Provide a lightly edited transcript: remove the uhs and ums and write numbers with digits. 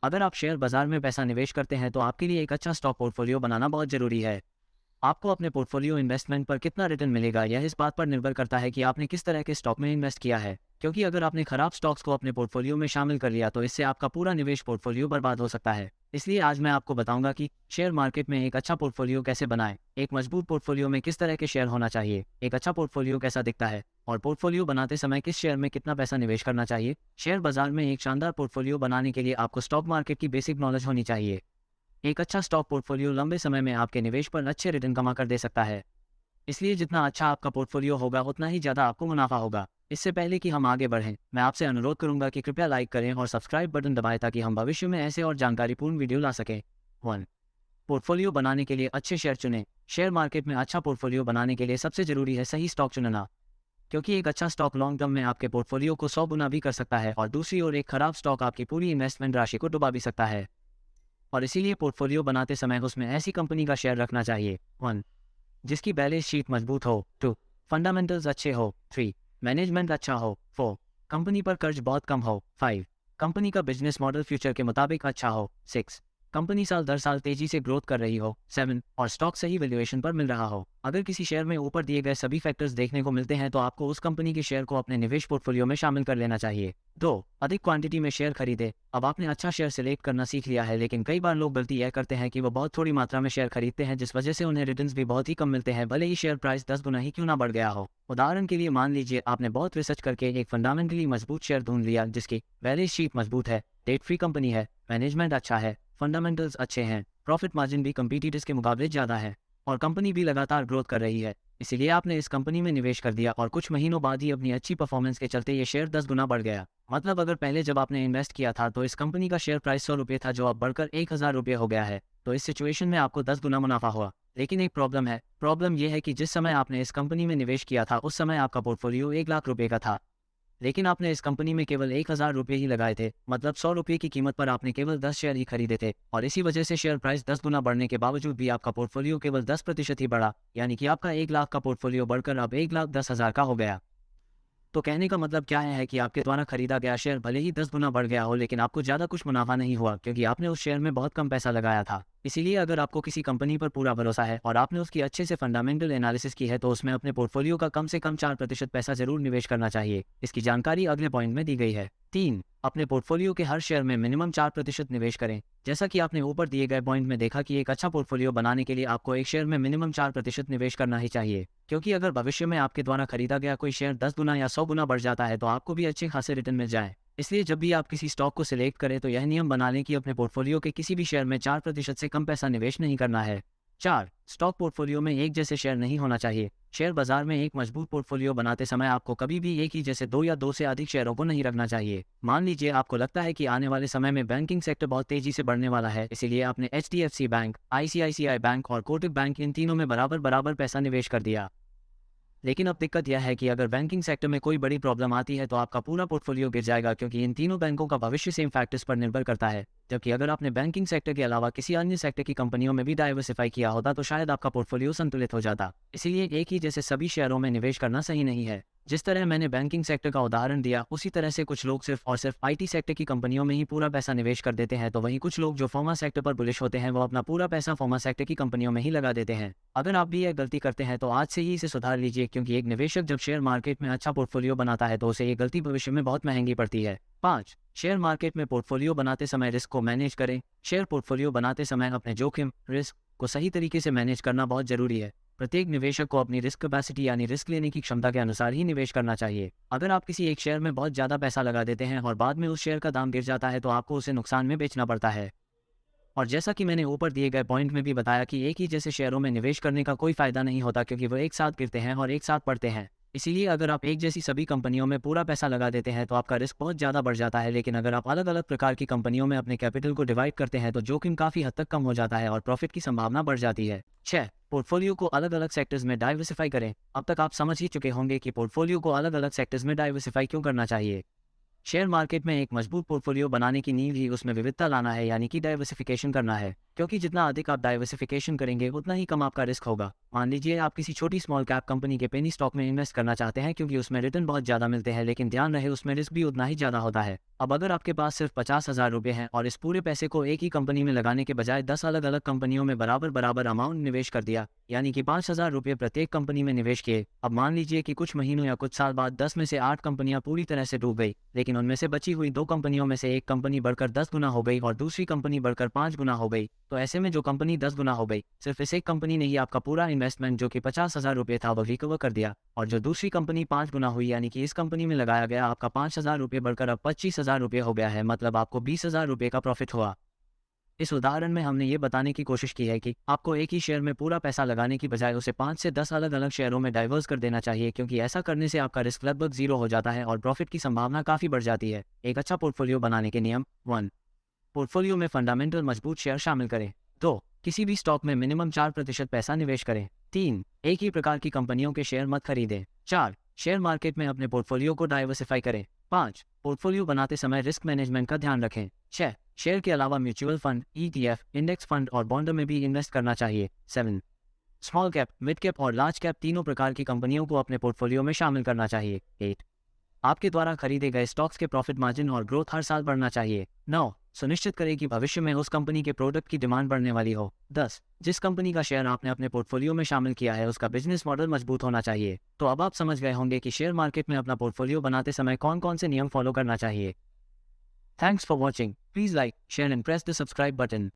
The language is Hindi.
अगर आप शेयर बाजार में पैसा निवेश करते हैं तो आपके लिए एक अच्छा स्टॉक पोर्टफोलियो बनाना बहुत जरूरी है। आपको अपने पोर्टफोलियो इन्वेस्टमेंट पर कितना रिटर्न मिलेगा यह इस बात पर निर्भर करता है कि आपने किस तरह के स्टॉक में इन्वेस्ट किया है, क्योंकि अगर आपने खराब स्टॉक्स को अपने पोर्टफोलियो में शामिल कर लिया तो इससे आपका पूरा निवेश पोर्टफोलियो बर्बाद हो सकता है। इसलिए आज मैं आपको बताऊंगा कि शेयर मार्केट में एक अच्छा पोर्टफोलियो कैसे बनाएं, एक मजबूत पोर्टफोलियो में किस तरह के शेयर होना चाहिए, एक अच्छा पोर्टफोलियो कैसा दिखता है और पोर्टफोलियो बनाते समय किस शेयर में कितना पैसा निवेश करना चाहिए। शेयर बाजार में एक शानदार पोर्टफोलियो बनाने के लिए आपको स्टॉक मार्केट की बेसिक नॉलेज होनी चाहिए। एक अच्छा स्टॉक पोर्टफोलियो लंबे समय में आपके निवेश पर अच्छे रिटर्न कमा कर दे सकता है। इसलिए जितना अच्छा आपका पोर्टफोलियो होगा उतना ही ज़्यादा आपको मुनाफा होगा। इससे पहले कि हम आगे बढ़ें, मैं आपसे अनुरोध करूंगा कि कृपया लाइक करें और सब्सक्राइब बटन दबाएं ताकि हम भविष्य में ऐसे और जानकारीपूर्ण वीडियो ला सकें। 1. पोर्टफोलियो बनाने के लिए अच्छे शेयर चुनें। शेयर मार्केट में अच्छा पोर्टफोलियो बनाने के लिए सबसे जरूरी है सही स्टॉक चुनना, क्योंकि एक अच्छा स्टॉक लॉन्ग टर्म में आपके पोर्टफोलियो को 100 गुना भी कर सकता है और दूसरी ओर एक खराब स्टॉक आपकी पूरी इन्वेस्टमेंट राशि को डुबा भी सकता है। और इसीलिए पोर्टफोलियो बनाते समय उसमें ऐसी कंपनी का शेयर रखना चाहिए। 1. जिसकी बैलेंस शीट मजबूत हो। 2. फंडामेंटल्स अच्छे हो। 3. मैनेजमेंट अच्छा हो। 4. कंपनी पर कर्ज बहुत कम हो। 5. कंपनी का बिजनेस मॉडल फ्यूचर के मुताबिक अच्छा हो। 6. कंपनी साल दर साल तेजी से ग्रोथ कर रही हो। 7. और स्टॉक सही वैल्यूएशन पर मिल रहा हो। अगर किसी शेयर में ऊपर दिए गए सभी फैक्टर्स देखने को मिलते हैं तो आपको उस कंपनी के शेयर को अपने निवेश पोर्टफोलियो में शामिल कर लेना चाहिए। 2. अधिक क्वांटिटी में शेयर खरीदे। अब आपने अच्छा शेयर सिलेक्ट करना सीख लिया है, लेकिन कई बार लोग गलती यह करते हैं कि वो बहुत थोड़ी मात्रा में शेयर खरीदते हैं, जिस वजह से उन्हें रिटर्न्स भी बहुत ही कम मिलते हैं, भले ही शेयर प्राइस 10 गुना ही क्यों ना बढ़ गया हो। उदाहरण के लिए मान लीजिए आपने बहुत रिसर्च करके एक फंडामेंटली मजबूत शेयर ढूंढ लिया जिसकी बैलेंस शीट मजबूत है, डेट फ्री कंपनी है, मैनेजमेंट अच्छा है, फंडामेंटल्स अच्छे हैं, प्रॉफिट मार्जिन भी कंपीटिटर्स के मुकाबले ज़्यादा है और कंपनी भी लगातार ग्रोथ कर रही है। इसीलिए आपने इस कंपनी में निवेश कर दिया और कुछ महीनों बाद ही अपनी अच्छी परफॉर्मेंस के चलते ये शेयर 10 गुना बढ़ गया। मतलब अगर पहले जब आपने इन्वेस्ट किया था तो इस कंपनी का शेयर प्राइस 100 रुपये था, जो अब बढ़कर 1000 रुपये हो गया है, तो इस सिचुएशन में आपको 10 गुना मुनाफा हुआ। लेकिन एक प्रॉब्लम है। प्रॉब्लम यह है कि जिस समय आपने इस कंपनी में निवेश किया था उस समय आपका पोर्टफोलियो 1 लाख रुपये का था, लेकिन आपने इस कंपनी में केवल 1000 रुपये ही लगाए थे। मतलब 100 रुपये की कीमत पर आपने केवल 10 शेयर ही खरीदे थे और इसी वजह से शेयर प्राइस 10 गुना बढ़ने के बावजूद भी आपका पोर्टफोलियो केवल 10% ही बढ़ा, यानी कि आपका 1 लाख का पोर्टफोलियो बढ़कर अब 1,10,000 का हो गया। तो कहने का मतलब क्या है कि आपके द्वारा खरीदा गया शेयर भले ही 10 गुना बढ़ गया हो, लेकिन आपको ज़्यादा कुछ मुनाफा नहीं हुआ क्योंकि आपने उस शेयर में बहुत कम पैसा लगाया था। इसीलिए अगर आपको किसी कंपनी पर पूरा भरोसा है और आपने उसकी अच्छे से फंडामेंटल एनालिसिस की है तो उसमें अपने पोर्टफोलियो का कम से कम 4% पैसा जरूर निवेश करना चाहिए। इसकी जानकारी अगले पॉइंट में दी गई है। 3. अपने पोर्टफोलियो के हर शेयर में मिनिमम 4% निवेश करें। जैसा कि आपने ऊपर दिए गए पॉइंट में देखा कि एक अच्छा पोर्टफोलियो बनाने के लिए आपको एक शेयर में मिनिमम 4% निवेश करना ही चाहिए, क्योंकि अगर भविष्य में आपके द्वारा खरीदा गया कोई शेयर 10 गुना या 100 गुना बढ़ जाता है तो आपको भी अच्छे खासे रिटर्न मिल जाए। इसलिए जब भी आप किसी स्टॉक को सिलेक्ट करें तो यह नियम बना लें कि अपने पोर्टफोलियो के किसी भी शेयर में 4% से कम पैसा निवेश नहीं करना है। 4. स्टॉक पोर्टफोलियो में एक जैसे शेयर नहीं होना चाहिए। शेयर बाजार में एक मजबूत पोर्टफोलियो बनाते समय आपको कभी भी एक ही जैसे 2 या 2 से अधिक शेयरों को नहीं रखना चाहिए। मान लीजिए आपको लगता है कि आने वाले समय में बैंकिंग सेक्टर बहुत तेजी से बढ़ने वाला है, इसीलिए आपने HDFC बैंक, ICICI बैंक और कोटक बैंक इन तीनों में बराबर बराबर पैसा निवेश कर दिया। लेकिन अब दिक्कत यह है कि अगर बैंकिंग सेक्टर में कोई बड़ी प्रॉब्लम आती है तो आपका पूरा पोर्टफोलियो गिर जाएगा, क्योंकि इन तीनों बैंकों का भविष्य सेम फैक्टर्स पर निर्भर करता है। जबकि अगर आपने बैंकिंग सेक्टर के अलावा किसी अन्य सेक्टर की कंपनियों में भी डाइवर्सिफाई किया होता तो शायद आपका पोर्टफोलियो संतुलित हो जाता। इसीलिए एक ही जैसे सभी शेयरों में निवेश करना सही नहीं है। जिस तरह मैंने बैंकिंग सेक्टर का उदाहरण दिया उसी तरह से कुछ लोग सिर्फ और सिर्फ IT सेक्टर की कंपनियों में ही पूरा पैसा निवेश कर देते हैं, तो वहीं कुछ लोग जो फार्मा सेक्टर पर बुलिश होते हैं वो अपना पूरा पैसा फार्मा सेक्टर की कंपनियों में ही लगा देते हैं। अगर आप भी यह गलती करते हैं तो आज से ही इसे सुधार लीजिए, क्योंकि एक निवेशक जब शेयर मार्केट में अच्छा पोर्टफोलियो बनाता है तो उसे ये गलती भविष्य में बहुत महंगी पड़ती है। 5. शेयर मार्केट में पोर्टफोलियो बनाते समय रिस्क को मैनेज करें। शेयर पोर्टफोलियो बनाते समय अपने जोखिम रिस्क को सही तरीके से मैनेज करना बहुत जरूरी है। प्रत्येक निवेशक को अपनी रिस्क कैपेसिटी यानी रिस्क लेने की क्षमता के अनुसार ही निवेश करना चाहिए। अगर आप किसी एक शेयर में बहुत ज़्यादा पैसा लगा देते हैं और बाद में उस शेयर का दाम गिर जाता है तो आपको उसे नुकसान में बेचना पड़ता है। और जैसा कि मैंने ऊपर दिए गए पॉइंट में भी बताया कि एक ही जैसे शेयरों में निवेश करने का कोई फायदा नहीं होता, क्योंकि वो एक साथ गिरते हैं और एक साथ बढ़ते हैं। इसीलिए अगर आप एक जैसी सभी कंपनियों में पूरा पैसा लगा देते हैं तो आपका रिस्क बहुत ज़्यादा बढ़ जाता है, लेकिन अगर आप अलग अलग प्रकार की कंपनियों में अपने कैपिटल को डिवाइड करते हैं तो जोखिम काफ़ी हद तक कम हो जाता है और प्रॉफिट की संभावना बढ़ जाती है। 6. पोर्टफोलियो को अलग अलग सेक्टर्स में डाइवर्सिफाई करें। अब तक आप समझ ही चुके होंगे कि पोर्टफोलियो को अलग अलग सेक्टर्स में डाइवर्सिफाई क्यों करना चाहिए। शेयर मार्केट में एक मजबूत पोर्टफोलियो बनाने की नींव ही उसमें विविधता लाना है, यानी कि डाइवर्सिफिकेशन करना है। क्योंकि जितना अधिक आप डाइवर्सिफिकेशन करेंगे उतना ही कम आपका रिस्क होगा। मान लीजिए आप किसी छोटी स्मॉल कैप कंपनी के पेनी स्टॉक में इन्वेस्ट करना चाहते हैं क्योंकि उसमें रिटर्न बहुत ज़्यादा मिलते हैं, लेकिन ध्यान रहे उसमें रिस्क भी उतना ही ज़्यादा होता है। अब अगर आपके पास सिर्फ 50,000 रुपये हैं और इस पूरे पैसे को एक ही कंपनी में लगाने के बजाय 10 अलग अलग कंपनियों में बराबर बराबर अमाउंट निवेश कर दिया, यानी कि 5,000 रुपये प्रत्येक कंपनी में निवेश किए। अब मान लीजिए कि कुछ महीनों या कुछ साल बाद 10 में से 8 कंपनियां पूरी तरह से डूब गई, लेकिन उनमें से बची हुई 2 कंपनियों में से एक कंपनी बढ़कर 10 गुना हो गई और दूसरी कंपनी बढ़कर 5 गुना हो गई। तो ऐसे में जो कंपनी 10 गुना हो गई, सिर्फ इस एक कंपनी ने ही आपका पूरा इन्वेस्टमेंट जो कि 50,000 रुपये था वो रिकवर कर दिया। और जो दूसरी कंपनी 5 गुना हुई, यानी कि इस कंपनी में लगाया गया आपका 5,000 रुपये बढ़कर अब 25,000 रुपये हो गया है, मतलब आपको 20,000 रुपये का प्रॉफिट हुआ। इस उदाहरण में हमने ये बताने की कोशिश की है कि आपको एक ही शेयर में पूरा पैसा लगाने की बजाय उसे 5 से 10 अलग अलग शेयरों में डाइवर्स कर देना चाहिए, क्योंकि ऐसा करने से आपका रिस्क लगभग 0 हो जाता है और प्रॉफिट की संभावना काफ़ी बढ़ जाती है। एक अच्छा पोर्टफोलियो बनाने के नियम 1, पोर्टफोलियो में फंडामेंटल मजबूत शेयर शामिल करें। 2, किसी भी स्टॉक में मिनिमम 4% पैसा निवेश करें। 3, एक ही प्रकार की कंपनियों के शेयर मत खरीदें। 4, शेयर मार्केट में अपने पोर्टफोलियो को डाइवर्सिफाई करें। 5, पोर्टफोलियो बनाते समय रिस्क मैनेजमेंट का ध्यान रखें। 6, शेयर के अलावा mutual fund, ETF, index fund और बॉन्ड में भी इन्वेस्ट करना चाहिए। 7, स्मॉल कैप, मिड कैप और लार्ज कैप तीनों प्रकार की कंपनियों को अपने पोर्टफोलियो में शामिल करना चाहिए। 8, आपके द्वारा खरीदे गए स्टॉक्स के प्रॉफिट मार्जिन और ग्रोथ हर साल बढ़ना चाहिए। 9, सुनिश्चित करें कि भविष्य में उस कंपनी के प्रोडक्ट की डिमांड बढ़ने वाली हो। 10, जिस कंपनी का शेयर आपने अपने पोर्टफोलियो में शामिल किया है उसका बिजनेस मॉडल मजबूत होना चाहिए। तो अब आप समझ गए होंगे कि शेयर मार्केट में अपना पोर्टफोलियो बनाते समय कौन कौन से नियम फॉलो करना चाहिए। Thanks for watching. Please like, share and press the subscribe button.